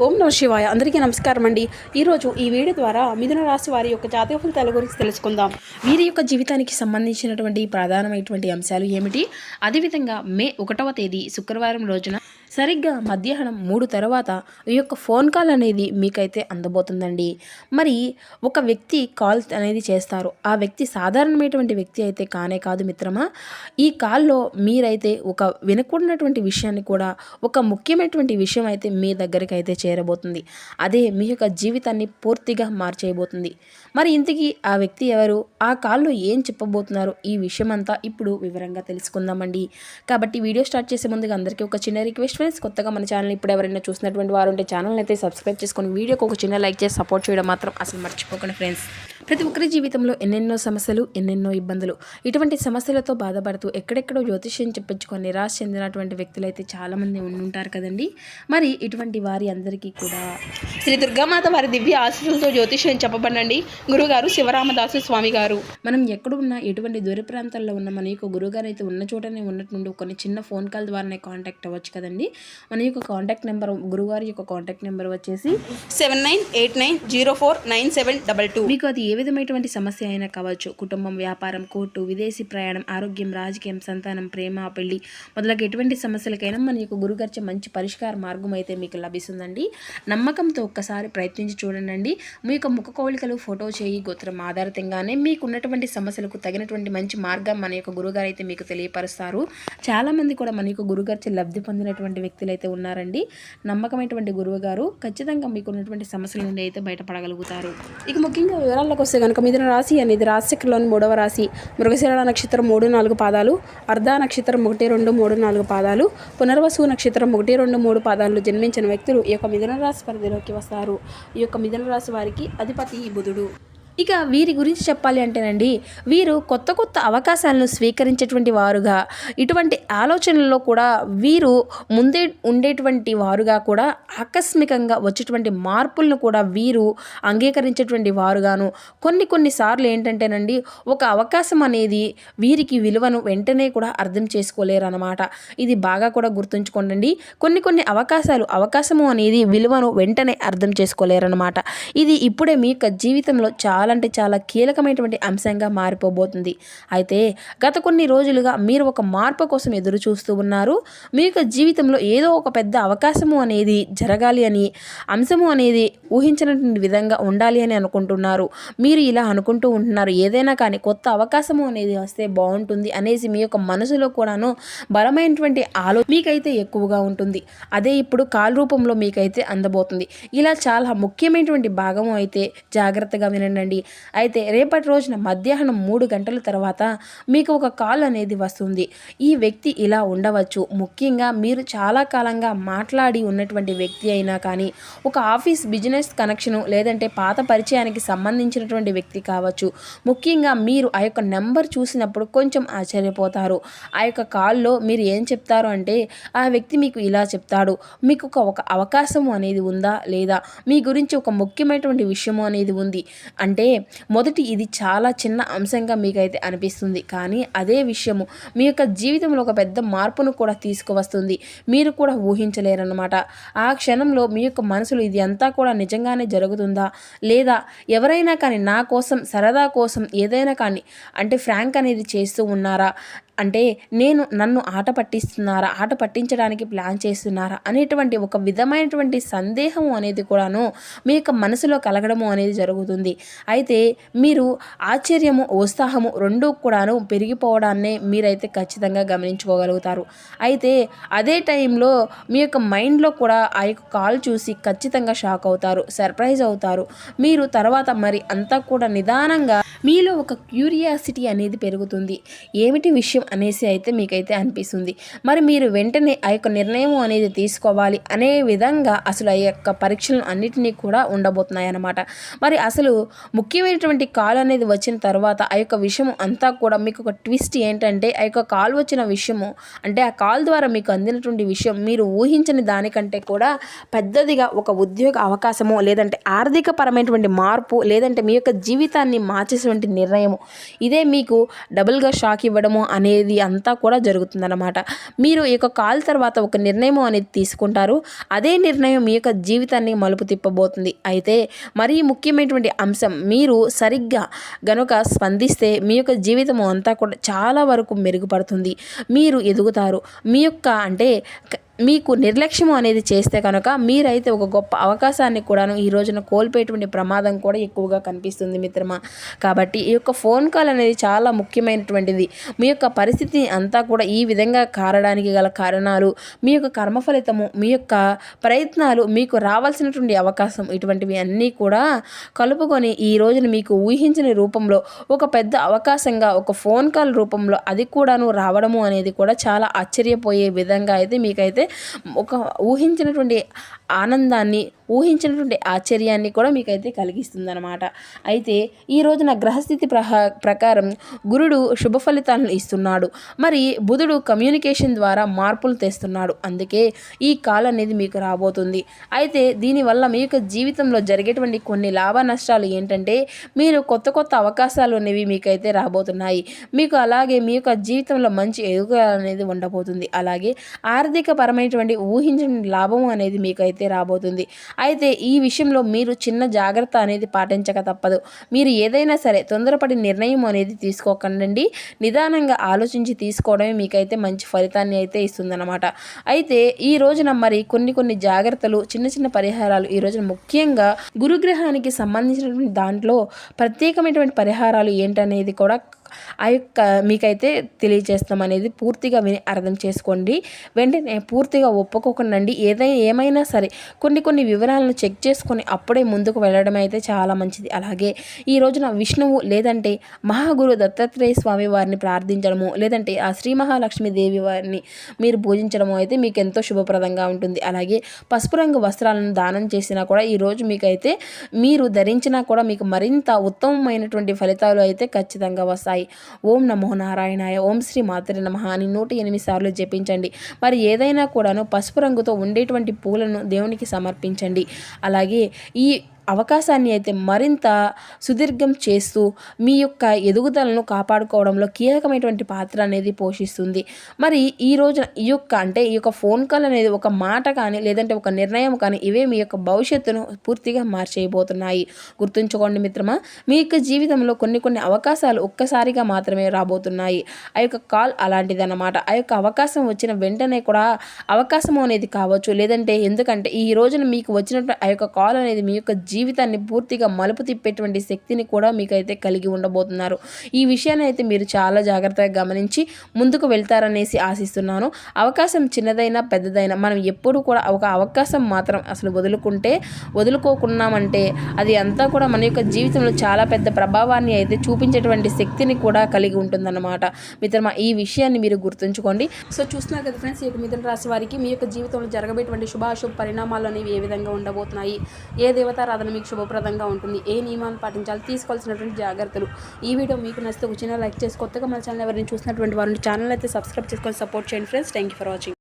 ఓం నమః శివాయ. అందరికీ నమస్కారం అండి. ఈరోజు ఈ వీడియో ద్వారా మిథున రాశి వారి యొక్క జాతక ఫలితాల గురించి తెలుసుకుందాం. వీరి యొక్క జీవితానికి సంబంధించినటువంటి ప్రధానమైనటువంటి అంశాలు ఏమిటి, అదేవిధంగా మే 1వ తేదీ శుక్రవారం రోజున సరిగ్గా మధ్యాహ్నం 3 తర్వాత ఈ యొక్క ఫోన్ కాల్ అనేది మీకైతే అందబోతుందండి. మరి ఒక వ్యక్తి కాల్ అనేది చేస్తారు. ఆ వ్యక్తి సాధారణమైనటువంటి వ్యక్తి అయితే కానే కాదు మిత్రమా. ఈ కాల్లో మీరైతే ఒక వినకూడనటువంటి విషయాన్ని కూడా, ఒక ముఖ్యమైనటువంటి విషయం అయితే మీ దగ్గరికి అయితే చేరబోతుంది. అదే మీ యొక్క జీవితాన్ని పూర్తిగా మార్చేయబోతుంది. మరి ఇంతకీ ఆ వ్యక్తి ఎవరు, ఆ కాల్లో ఏం చెప్పబోతున్నారు, ఈ విషయం అంతా ఇప్పుడు వివరంగా తెలుసుకుందామండి. కాబట్టి వీడియో స్టార్ట్ చేసే ముందుగా అందరికీ ఒక చిన్న రిక్వెస్ట్ ఫ్రెండ్స్, కొత్తగా మన ఛానల్ ఇప్పుడు ఎవరైనా చూసినటువంటి వారు ఉంటే ఛానల్ని అయితే సబ్స్క్రైబ్ చేసుకొని వీడియోకి ఒక చిన్న లైక్ చేసి సపోర్ట్ చేయడం మాత్రం అసలు మర్చిపోకండి ఫ్రెండ్స్. ప్రతి ఒక్కరి జీవితంలో ఎన్నెన్నో సమస్యలు, ఎన్నెన్నో ఇబ్బందులు, ఇటువంటి సమస్యలతో బాధపడుతూ ఎక్కడెక్కడో జ్యోతిష్యం చెప్పించుకొని నిరాశ చెందినటువంటి వ్యక్తులు అయితే చాలామంది ఉంటారు కదండి. మరి ఇటువంటి వారి అందరికీ కూడా శ్రీ దుర్గామాత వారి దివ్య ఆశీస్సులతో జ్యోతిష్యం చెప్పబడండి గురుగారు శివరామదాసు స్వామి గారు. మనం ఎక్కడున్నా, ఎటువంటి దూర ప్రాంతాల్లో ఉన్న మన యొక్క గురుగారు అయితే ఉన్న చోటనే ఉన్నట్టుండి కొన్ని చిన్న ఫోన్ కాల్ ద్వారానే కాంటాక్ట్ అవ్వచ్చు కదండి. మన యొక్క కాంటాక్ట్ నెంబర్, గురుగారి యొక్క కాంటాక్ట్ నెంబర్ వచ్చేసి 7989049722. మీకు అది ఏ విధమైనటువంటి సమస్య అయినా కావచ్చు, కుటుంబం, వ్యాపారం, కోర్టు, విదేశీ ప్రయాణం, ఆరోగ్యం, రాజకీయం, సంతానం, ప్రేమ, పెళ్లి మొదలగు ఎటువంటి సమస్యలకైనా మన యొక్క గురుగారిచే మంచి పరిష్కార మార్గం అయితే మీకు లభిస్తుందండి. నమ్మకంతో ఒక్కసారి ప్రయత్నించి చూడండి. మీ యొక్క ముఖ కవళికలు, ఫోటో, చేయి, గోత్రం ఆధారితంగానే మీకు ఉన్నటువంటి సమస్యలకు తగినటువంటి మంచి మార్గం మన యొక్క గురుగారు అయితే మీకు తెలియపరుస్తారు. చాలామంది కూడా మన యొక్క గురుగారిచే లబ్ధి పొందినటువంటి వ్యక్తులు అయితే ఉన్నారండి. నమ్మకమైనటువంటి గురువు గారు ఖచ్చితంగా మీకు ఉన్నటువంటి సమస్యల నుండి అయితే బయటపడగలుగుతారు. ఇక ముఖ్యంగా వివరాల్లోకి వస్తే కనుక మిథున రాశి అనేది రాశిచక్రంలోని 3వ రాశి. మృగశిర నక్షత్రం 3-4 పాదాలు, అర్ధ నక్షత్రం 1-2-3-4 పాదాలు, పునర్వసు నక్షత్రం 1-2-3 పాదాలు జన్మించిన వ్యక్తులు ఈ యొక్క మిథున రాశి పరిధిలోకి వస్తారు. ఈ యొక్క మిథున రాశి వారికి అధిపతి బుధుడు. ఇక వీరి గురించి చెప్పాలి అంటేనండి, వీరు కొత్త కొత్త అవకాశాలను స్వీకరించేటువంటి వారుగా, ఇటువంటి ఆలోచనల్లో కూడా వీరు ముందే ఉండేటువంటి వారుగా కూడా, ఆకస్మికంగా వచ్చేటువంటి మార్పులను కూడా వీరు అంగీకరించేటువంటి వారుగాను, కొన్నిసార్లు ఏంటంటేనండి, ఒక అవకాశం అనేది వీరికి విలువను వెంటనే కూడా అర్థం చేసుకోలేరు అన్నమాట. ఇది బాగా కూడా గుర్తుంచుకోండి. కొన్ని అవకాశము అనేది విలువను వెంటనే అర్థం చేసుకోలేరు అన్నమాట. ఇది ఇప్పుడే మీ యొక్క జీవితంలో చాలా కీలకమైనటువంటి అంశంగా మారిపోబోతుంది. అయితే గత కొన్ని రోజులుగా మీరు ఒక మార్పు కోసం ఎదురు చూస్తూ ఉన్నారు. మీ యొక్క జీవితంలో ఏదో ఒక పెద్ద అవకాశము అనేది జరగాలి అని, అంశము అనేది ఊహించినటువంటి విధంగా ఉండాలి అని అనుకుంటున్నారు. మీరు ఇలా అనుకుంటూ ఉంటున్నారు, ఏదైనా కానీ కొత్త అవకాశము అనేది వస్తే బాగుంటుంది అనేసి మీ యొక్క మనసులో కూడాను బలమైనటువంటి మీకైతే ఎక్కువగా ఉంటుంది. అదే ఇప్పుడు కాల్ రూపంలో మీకైతే అందబోతుంది. ఇలా చాలా ముఖ్యమైనటువంటి భాగము అయితే జాగ్రత్తగా వినండి. అయితే రేపటి రోజున మధ్యాహ్నం 3 గంటల తర్వాత మీకు ఒక కాల్ అనేది వస్తుంది. ఈ వ్యక్తి ఇలా ఉండవచ్చు. ముఖ్యంగా మీరు చాలా కాలంగా మాట్లాడి ఉన్నటువంటి వ్యక్తి అయినా కానీ, ఒక ఆఫీస్ బిజినెస్ కనెక్షను, లేదంటే పాత పరిచయానికి సంబంధించినటువంటి వ్యక్తి కావచ్చు. ముఖ్యంగా మీరు ఆ యొక్క నెంబర్ చూసినప్పుడు కొంచెం ఆశ్చర్యపోతారు. ఆ యొక్క కాల్లో మీరు ఏం చెప్తారు అంటే, ఆ వ్యక్తి మీకు ఇలా చెప్తాడు, మీకు ఒక అవకాశము అనేది ఉందా లేదా, మీ గురించి ఒక ముఖ్యమైనటువంటి విషయము అనేది ఉంది అంటే, మొదటి ఇది చాలా చిన్న అంశంగా మీకైతే అనిపిస్తుంది. కానీ అదే విషయము మీ యొక్క జీవితంలో ఒక పెద్ద మార్పును కూడా తీసుకువస్తుంది. మీరు కూడా ఊహించలేరన్నమాట. ఆ క్షణంలో మీ యొక్క మనసులో ఇది అంతా కూడా నిజంగానే జరుగుతుందా, లేదా ఎవరైనా కానీ నా కోసం, సరదా కోసం ఏదైనా కానీ అంటే ఫ్రాంక్ అనేది చేస్తూ ఉన్నారా, అంటే నన్ను ఆట పట్టించడానికి ప్లాన్ చేస్తున్నారా అనేటువంటి ఒక విధమైనటువంటి సందేహము అనేది కూడాను మీ యొక్క మనసులో కలగడము అనేది జరుగుతుంది. అయితే మీరు ఆశ్చర్యము, ఉత్సాహము రెండూ కూడాను పెరిగిపోవడాన్నే మీరైతే ఖచ్చితంగా గమనించుకోగలుగుతారు. అయితే అదే టైంలో మీ యొక్క మైండ్లో కూడా ఆ యొక్క కాల్ చూసి ఖచ్చితంగా షాక్ అవుతారు, సర్ప్రైజ్ అవుతారు. మీరు తర్వాత మరి అంతా కూడా నిదానంగా మీలో ఒక క్యూరియాసిటీ అనేది పెరుగుతుంది. ఏమిటి విషయం అనేసి అయితే మీకైతే అనిపిస్తుంది. మరి మీరు వెంటనే ఆ యొక్క నిర్ణయం అనేది తీసుకోవాలి అనే విధంగా అసలు ఆ యొక్క పరీక్షలు అన్నిటినీ కూడా ఉండబోతున్నాయి అన్నమాట. మరి అసలు ముఖ్యమైనటువంటి కాల్ అనేది వచ్చిన తర్వాత ఆ యొక్క విషయం అంతా కూడా మీకు ఒక ట్విస్ట్ ఏంటంటే, ఆ యొక్క కాల్ వచ్చిన విషయము అంటే ఆ కాల్ ద్వారా మీకు అందినటువంటి విషయం మీరు ఊహించని దానికంటే కూడా పెద్దదిగా ఒక ఉద్యోగ అవకాశము, లేదంటే ఆర్థిక పరమైనటువంటి మార్పు, లేదంటే మీ యొక్క జీవితాన్ని మార్చేటువంటి నిర్ణయము, ఇదే మీకు డబుల్గా షాక్ ఇవ్వడము అనే అనేది అంతా కూడా జరుగుతుందన్నమాట. మీరు ఈ యొక్క కాల్ తర్వాత ఒక నిర్ణయం అనేది తీసుకుంటారు. అదే నిర్ణయం మీ యొక్క జీవితాన్ని మలుపు తిప్పబోతుంది. అయితే మరీ ముఖ్యమైనటువంటి అంశం, మీరు సరిగ్గా గనుక స్పందిస్తే మీ యొక్క జీవితం అంతా కూడా చాలా వరకు మెరుగుపడుతుంది. మీరు ఎదుగుతారు. మీ యొక్క అంటే మీకు నిర్లక్ష్యం అనేది చేస్తే కనుక మీరైతే ఒక గొప్ప అవకాశాన్ని కూడాను ఈ రోజున కోల్పోయేటువంటి ప్రమాదం కూడా ఎక్కువగా కనిపిస్తుంది మిత్రమా. కాబట్టి ఈ యొక్క ఫోన్ కాల్ అనేది చాలా ముఖ్యమైనటువంటిది. మీ యొక్క పరిస్థితి అంతా కూడా ఈ విధంగా కారడానికి గల కారణాలు, మీ యొక్క కర్మ ఫలితము, మీ యొక్క ప్రయత్నాలు, మీకు రావాల్సినటువంటి అవకాశం, ఇటువంటివి అన్నీ కూడా కలుపుకొని ఈ రోజున మీకు ఊహించని రూపంలో ఒక పెద్ద అవకాశంగా ఒక ఫోన్ కాల్ రూపంలో అది కూడాను రావడము అనేది కూడా చాలా ఆశ్చర్యపోయే విధంగా అయితే మీకైతే ఒక ఊహించినటువంటి ఆనందాన్ని, ఊహించినటువంటి ఆశ్చర్యాన్ని కూడా మీకైతే కలిగిస్తుందన్నమాట. అయితే ఈ రోజున గ్రహస్థితి ప్రకారం గురుడు శుభ ఫలితాలను ఇస్తున్నాడు. మరి బుధుడు కమ్యూనికేషన్ ద్వారా మార్పులు తెస్తున్నాడు. అందుకే ఈ కాల్ అనేది మీకు రాబోతుంది. అయితే దీనివల్ల మీ యొక్క జీవితంలో జరిగేటువంటి కొన్ని లాభ నష్టాలు ఏంటంటే, మీరు కొత్త కొత్త అవకాశాలు అనేవి మీకైతే రాబోతున్నాయి. మీకు అలాగే మీ యొక్క జీవితంలో మంచి ఎదుగుదల అనేది ఉండబోతుంది. అలాగే ఆర్థిక పరమైనటువంటి ఊహించిన లాభం అనేది మీకైతే రాబోతుంది. అయితే ఈ విషయంలో మీరు చిన్న జాగ్రత్త అనేది పాటించక తప్పదు. మీరు ఏదైనా సరే తొందరపడి నిర్ణయం అనేది తీసుకోకండి. నిదానంగా ఆలోచించి తీసుకోవడమే మీకైతే మంచి ఫలితాన్ని అయితే ఇస్తుందన్నమాట. అయితే ఈ రోజున మరి కొన్ని జాగ్రత్తలు, చిన్న చిన్న పరిహారాలు ఈ రోజున ముఖ్యంగా గురుగ్రహానికి సంబంధించినటువంటి దాంట్లో ప్రత్యేకమైనటువంటి పరిహారాలు ఏంటనేది కూడా ఆ యొక్క మీకైతే తెలియజేస్తాం అనేది పూర్తిగా విని అర్థం చేసుకోండి. వెంటనే పూర్తిగా ఒప్పుకోకండి. ఏమైనా సరే కొన్ని వివరాలను చెక్ చేసుకొని అప్పుడే ముందుకు వెళ్ళడం అయితే చాలా మంచిది. అలాగే ఈ రోజున విష్ణువు లేదంటే మహాగురు దత్తాత్రేయ స్వామి వారిని ప్రార్థించడము, లేదంటే ఆ శ్రీ మహాలక్ష్మి దేవి వారిని మీరు పూజించడము అయితే మీకు ఎంతో శుభప్రదంగా ఉంటుంది. అలాగే పసుపు రంగు వస్త్రాలను దానం చేసినా కూడా ఈరోజు మీకైతే మీరు ధరించినా కూడా మీకు మరింత ఉత్తమమైనటువంటి ఫలితాలు అయితే ఖచ్చితంగా వస్తాయి. ఓం నమో నారాయణాయ, ఓం శ్రీ మాతృ నమః అని 108 సార్లు జపించండి. మరి ఏదైనా కూడాను పసుపు రంగుతో ఉండేటువంటి పూలను దేవునికి సమర్పించండి. అలాగే ఈ అవకాశాన్ని అయితే మరింత సుదీర్ఘం చేస్తూ మీ యొక్క ఎదుగుదలను కాపాడుకోవడంలో కీలకమైనటువంటి పాత్ర అనేది పోషిస్తుంది. మరి ఈ రోజున ఈ యొక్క ఫోన్ కాల్ అనేది ఒక మాట కానీ, లేదంటే ఒక నిర్ణయం కానీ, ఇవే మీ యొక్క భవిష్యత్తును పూర్తిగా మార్చేయబోతున్నాయి. గుర్తుంచుకోండి మిత్రమా, మీ యొక్క జీవితంలో కొన్ని అవకాశాలు ఒక్కసారిగా మాత్రమే రాబోతున్నాయి. ఆ యొక్క కాల్ అలాంటిదన్నమాట. ఆ యొక్క అవకాశం వచ్చిన వెంటనే కూడా అవకాశం అనేది కావచ్చు, లేదంటే ఎందుకంటే ఈ రోజున మీకు వచ్చినట్టు ఆ యొక్క కాల్ అనేది మీ యొక్క జీవితాన్ని పూర్తిగా మలుపు తిప్పేటువంటి శక్తిని కూడా మీకైతే కలిగి ఉండబోతున్నారు. ఈ విషయాన్ని అయితే మీరు చాలా జాగ్రత్తగా గమనించి ముందుకు వెళ్తారనేసి ఆశిస్తున్నాను. అవకాశం చిన్నదైనా పెద్దదైనా మనం ఎప్పుడు కూడా ఒక అవకాశం మాత్రం అసలు వదులుకోకున్నామంటే అది అంతా కూడా మన యొక్క జీవితంలో చాలా పెద్ద ప్రభావాన్ని అయితే చూపించేటువంటి శక్తిని కూడా కలిగి ఉంటుందన్నమాట. మిత్రమా, ఈ విషయాన్ని మీరు గుర్తుంచుకోండి. సో చూస్తున్నారు కదా ఫ్రెండ్స్, ఈ యొక్క మిథున రాశి వారికి మీ యొక్క జీవితంలో జరగబోయేటువంటి శుభాశుభ పరిణామాలు అనేవి ఏ విధంగా ఉండబోతున్నాయి, ఏ దేవతారాధన మీకు శుభప్రదంగా ఉంటుంది, ఏ నియమాలు పాటించాలి, తీసుకోవాల్సినటువంటి జాగ్రత్తలు. ఈ వీడియో మీకు నచ్చితే ఒక చిన్న లైక్ చేసి, కొత్తగా మన ఛానల్ ఎవరిని చూసినటువంటి వారిని ఛానల్ అయితే సబ్స్క్రైబ్ చేసుకొని సపోర్ట్ చేయండి friends. Thank you for watching.